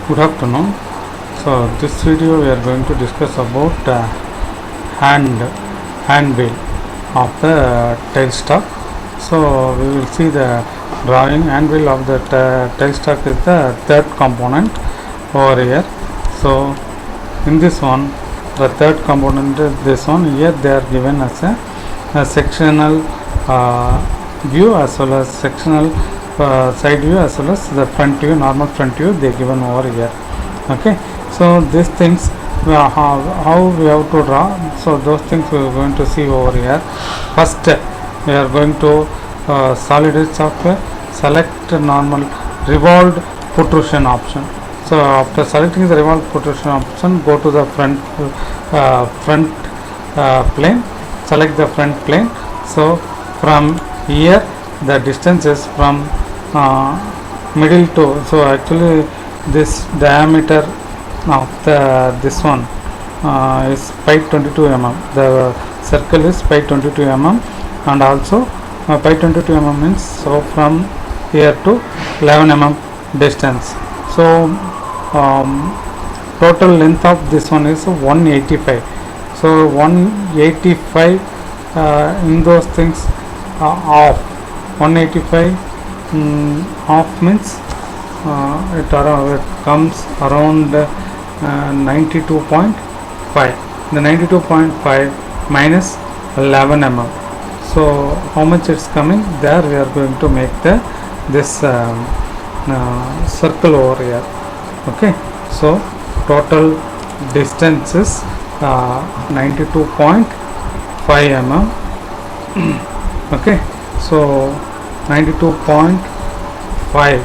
Good afternoon. So this video we are going to discuss about hand wheel of the tailstock. So we will see the drawing. Hand wheel of the tailstock is the third component over here. So in this one, the third component is this one. Here they are given as a sectional view as well as sectional side view as well as the front view, normal front view they given over here. Okay, so these things how we have to draw, so those things we are going to see over here. First we are going to solid software, select normal revolved protrusion option. So after selecting the revolved protrusion option, go to the front plane, select the front plane. So from here the distance is from middle to, so actually this diameter of this one is 522 mm. The circle is 522 mm, and also 522 mm means, so from here to 11 mm distance. So total length of this one is 185. So 185 in those things off 185 off means it comes around 92.5. The 92.5 minus 11 mm. So how much it's coming? There we are going to make this circle over here. Okay, so total distance is 92.5 mm. Okay, so 92.5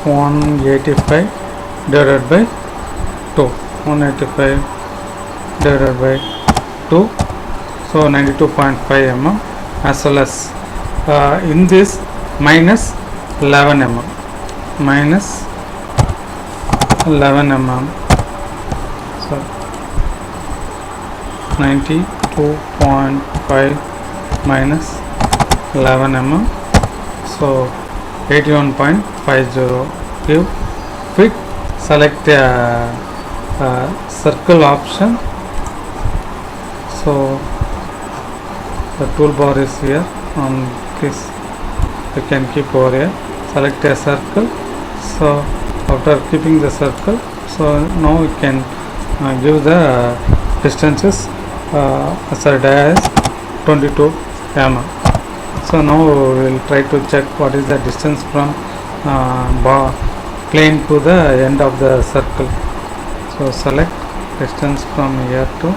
185 divided by 2, 185 divided by 2, so 92.5 mm, as well as in this minus 11 mm, minus 11 mm, so 92.5 minus 11 mm, so 81.50. Give fit, select circle option. So the toolbar is here on this, you can keep over here, select a circle. So after keeping the circle, so now you can give the distances as a dia is 22 mm. So now we will try to check what is the distance from plane to the end of the circle. So select distance from here to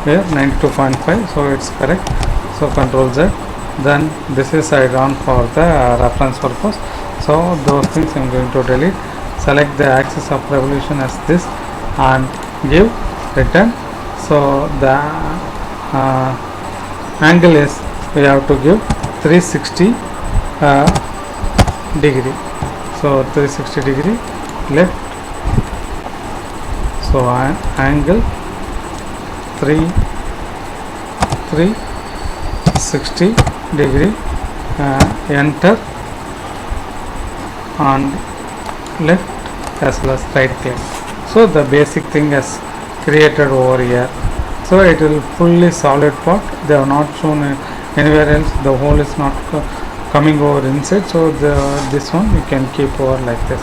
here, 92.5, so it's correct. So Ctrl Z. Then this is I drawn for the reference purpose, so those things I am going to delete. Select the axis of revolution as this and give return. So the angle is, we have to give 360 degree. So 360 degree left, so angle 360 degree, enter, and left as well as right click. So the basic thing is created over here. So it will fully solid part, they are not shown anywhere else, the hole is not coming over inside, so this one you can keep over like this.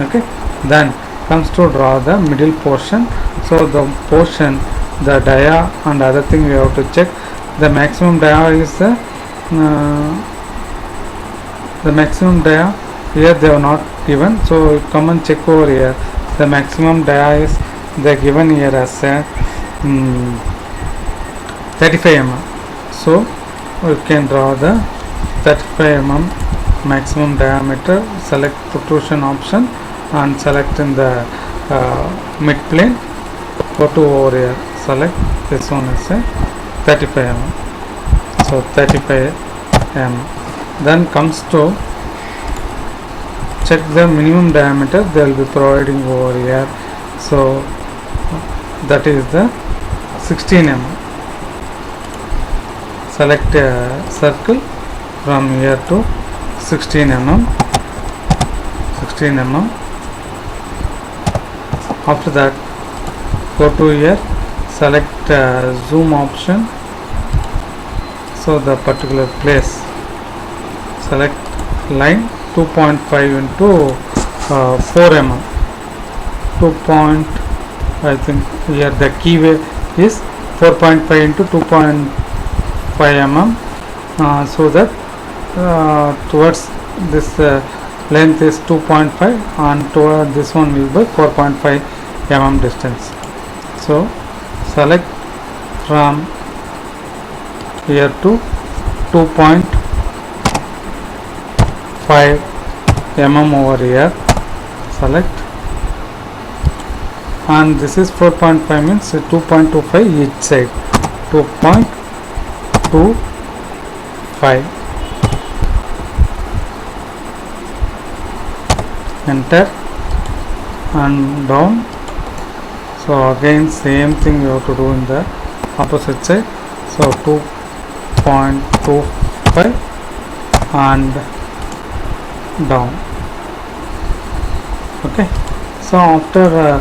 Okay, then comes to draw the middle portion. So the portion, the dia and other thing we have to check. The maximum dia is the maximum dia here they are not given, so come and check over here. The maximum dia is they are given here as a 35 mm. So we can draw the 35 mm maximum diameter. Select protrusion option and select in the mid plane. Go to over here, select this one is a 35 mm. So 35 mm. Then comes to check the minimum diameter they will be providing over here. So that is the 16 mm. Select a circle from here to 16 mm. 16 mm. After that, go to here, select zoom option. So the particular place, select line 2.5 into 4 mm. 2. I think here the keyway is 4.5 into 2.5 mm, so that towards this length is 2.5 and toward this one is by 4.5 mm distance. So select from here to 2.5 mm over here, select, and this is 4.5 means 2.25 each side, 2.25, enter and down. So again same thing you have to do in the opposite side. So 2.25 and down. Okay, so after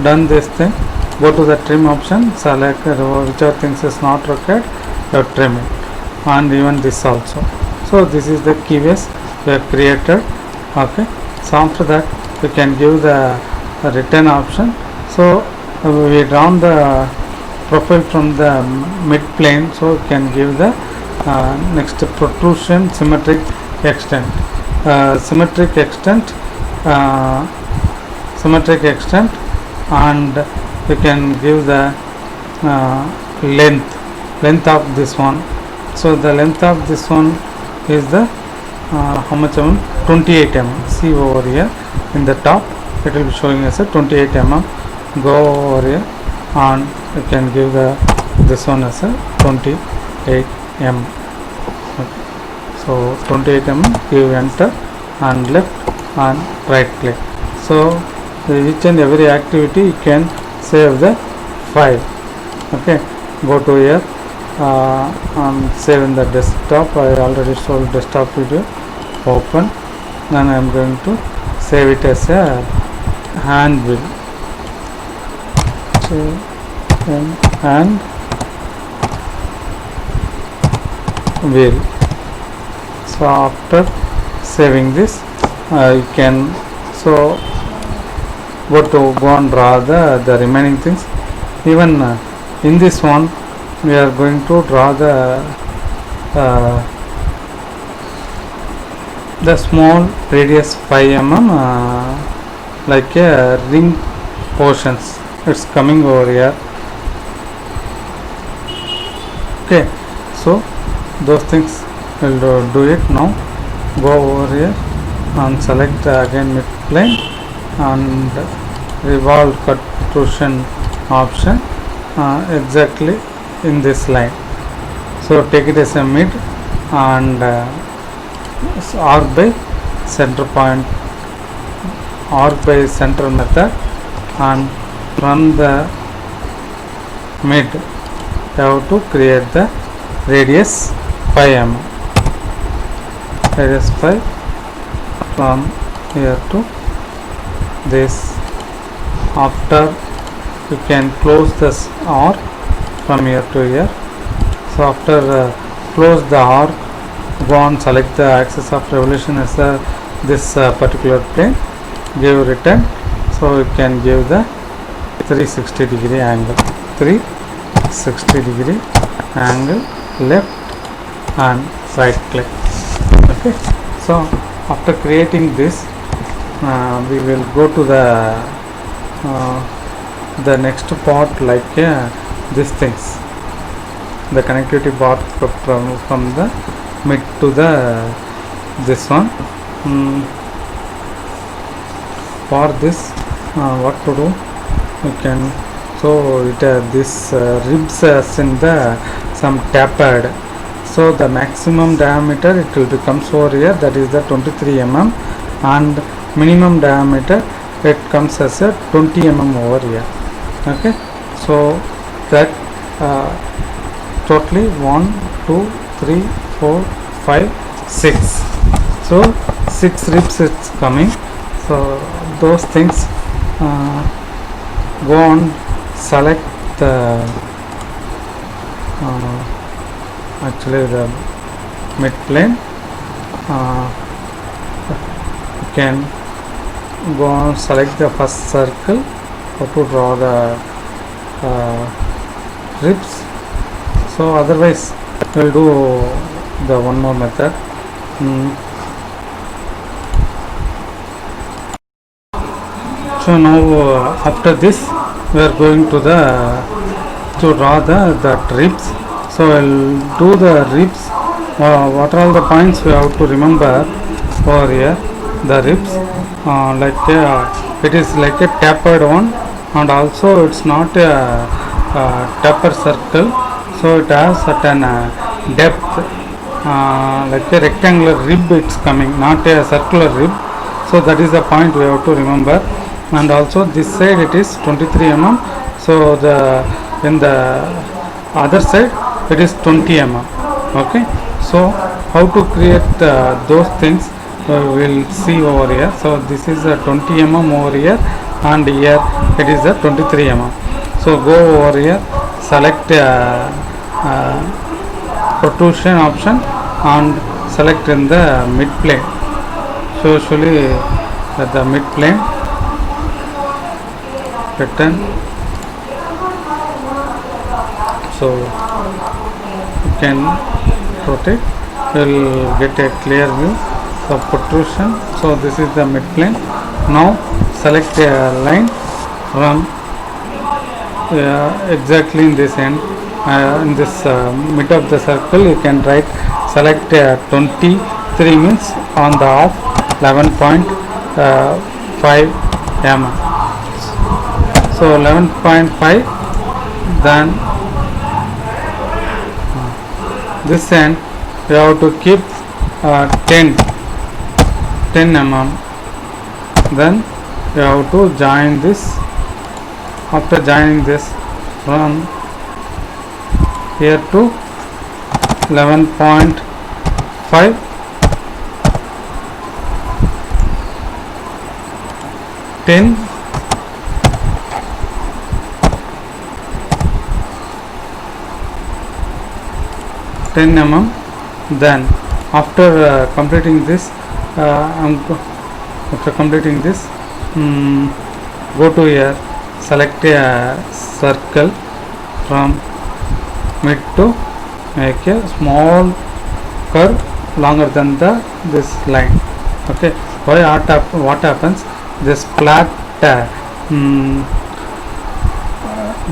done this thing, go to the trim option, select whichever things is not required, you trim it, and even this also. So this is the keyways we have created. Okay, so after that you can give the return option. So we drawn the profile from the mid plane, so you can give the next protrusion symmetric extent, symmetric extent, and you can give the length of this one. So the length of this one is the how much mm? 28 mm. See over here in the top, it will be showing as a 28 mm. Go over here and you can give the this one as a 28 mm. Okay. So 28 mm, give enter and left and right click. So each and every activity you can save the file. Okay, go to here and save in the desktop. I already showed desktop video. Open, then I am going to save it as a hand wheel. Hand wheel. So after saving this, you can go and draw the remaining things. Even in this one we are going to draw the small radius 5 mm like a ring portions. It's coming over here. Okay, so those things will do it now. Go over here and select again mid plane and revolve protrusion option exactly in this line. So take it as a mid and arc by center point, arc by center method, and from the mid you have to create the radius 5 mm. Radius 5 from here to this. After you can close this arc from here to here. So after close the arc, go and select the axis of revolution as this particular plane, give return. So you can give the 360 degree angle, 360 degree angle, left and right click. Okay, so after creating this, we will go to the next part, like these things, the connectivity part from the mid to the this one. For this, what to do, you can, so it this ribs in the some tapered, so the maximum diameter it will becomes over here, that is the 23 mm, and minimum diameter it comes as a 20 mm over here. Okay, So that totally 1 2 3 4 5 6, so 6 ribs it's coming. So those things, go on, select the actually the mid plane. You can go on, select the first circle, how to draw the ribs. So otherwise we'll do the one more method. So now after this we are going to draw the ribs. So I'll do the ribs. What are all the points we have to remember over here? The ribs, it is like a tapered one, and also it's not a taper circle, so it has certain depth, like a rectangular rib it's coming, not a circular rib. So that is the point we have to remember. And also this side it is 23 mm, so in the other side it is 20 mm. Okay, so how to create those things we'll see over here. So this is a 20 mm over here, and here it is a 23 mm. So go over here, select protrusion option and select in the mid plane. So usually at the mid plane, return. So you can rotate, you will get a clear view of protrusion. So this is the mid plane. Now select a line from exactly in this end, in this mid of the circle. You can write, select 23 means on the off 11.5 mm. So 11.5, then this end you have to keep 10 mm. Then you have to join this. After joining this, from here to 11.5, ten 10 mm. Then after completing this, after completing this, go to here, select a circle from mid to make a small curve longer than this line. Okay, what happens, this flat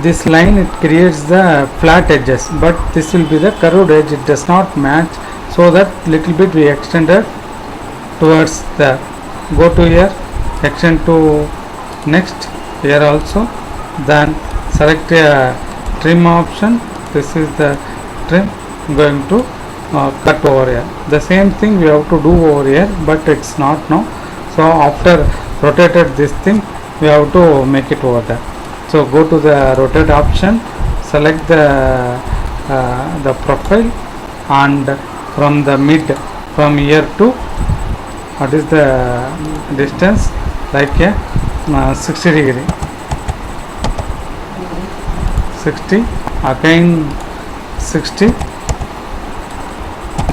this line, it creates the flat edges, but this will be the curved edge, it does not match, so that little bit we extended towards the, go to here, extend to next here also, then select a trim option. This is the trim, going to cut over here. The same thing we have to do over here, but it's not now. So after rotated this thing, we have to make it over there. So go to the rotate option, select the profile, and from the mid, from here to, what is the distance, like a 60 degree, 60, again 60,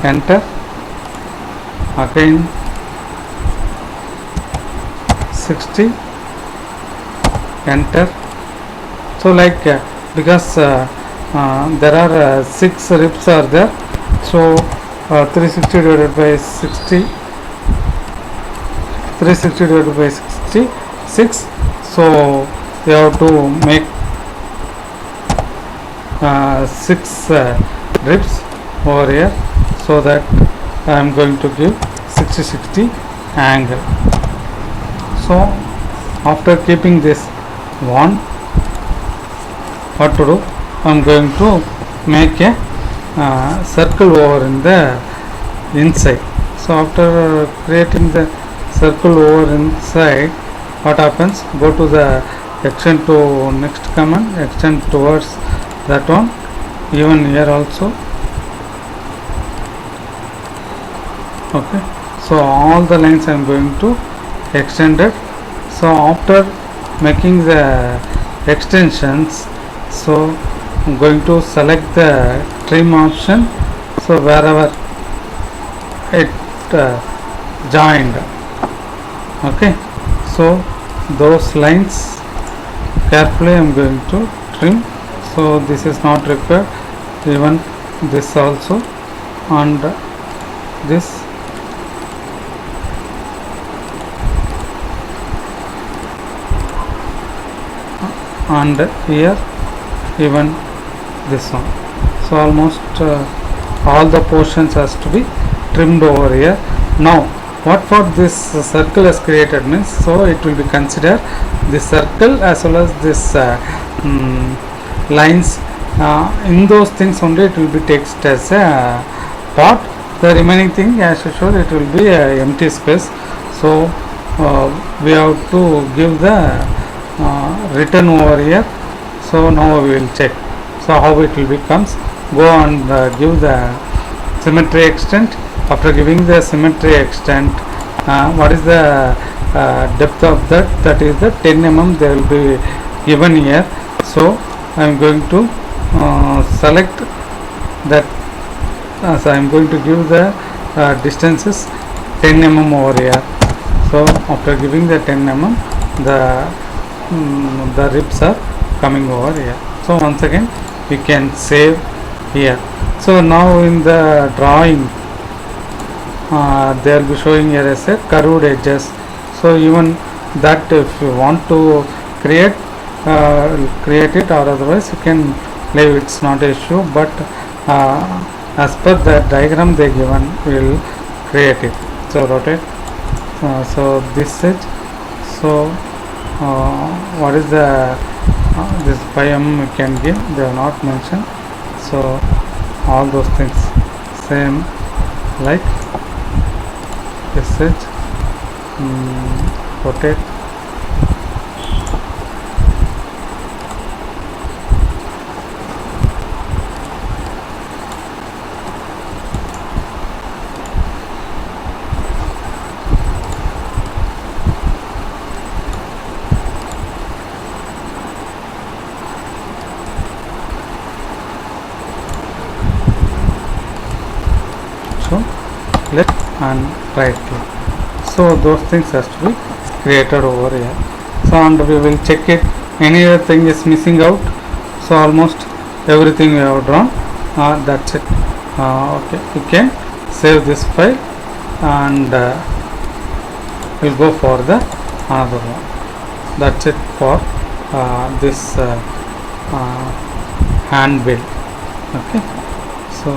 enter, again 60, enter. So like because there are 6 ribs are there, so 360 divided by 60, 360 divided by 66, so you have to make 6 ribs over here, so that I am going to give 60-60 angle. So after keeping this one, what to do, I am going to make a circle over in the inside. So after creating the circle over inside, what happens, go to the extend to next command, extend towards that one, even here also. Okay, so all the lines I am going to extend it. So after making the extensions, so I'm going to select the trim option, so wherever it joined. Okay, so those lines carefully I am going to trim. So this is not required, even this also, and this, and here even this one. So almost all the portions has to be trimmed over here. Now what for this circle is created means, so it will be considered this circle as well as this lines, in those things only it will be text as a part. The remaining thing as usual it will be a empty space. So we have to give the written over here. So now we will check, so how it will becomes. Go and give the symmetry extent. After giving the symmetry extent, what is the depth of that? That is the 10 mm they will be given here. So I am going to select that, so I am going to give the distances 10 mm over here. So after giving the 10 mm, the ribs are coming over here. So once again we can save here. So now in the drawing they will be showing here as a curved edges. So even that if you want to create it, or otherwise you can leave, it's not an issue, but as per the diagram they given we will create it. So rotate, so this edge, so what is the this 5 mm we can give, they have not mentioned. So all those things same, like this edge, rotate, so left and right click. So those things has to be created over here. So and we will check it, any other thing is missing out. So almost everything we have drawn, that's it. Okay, you can save this file and we'll go for the another one. That's it for this hand wheel. Okay, so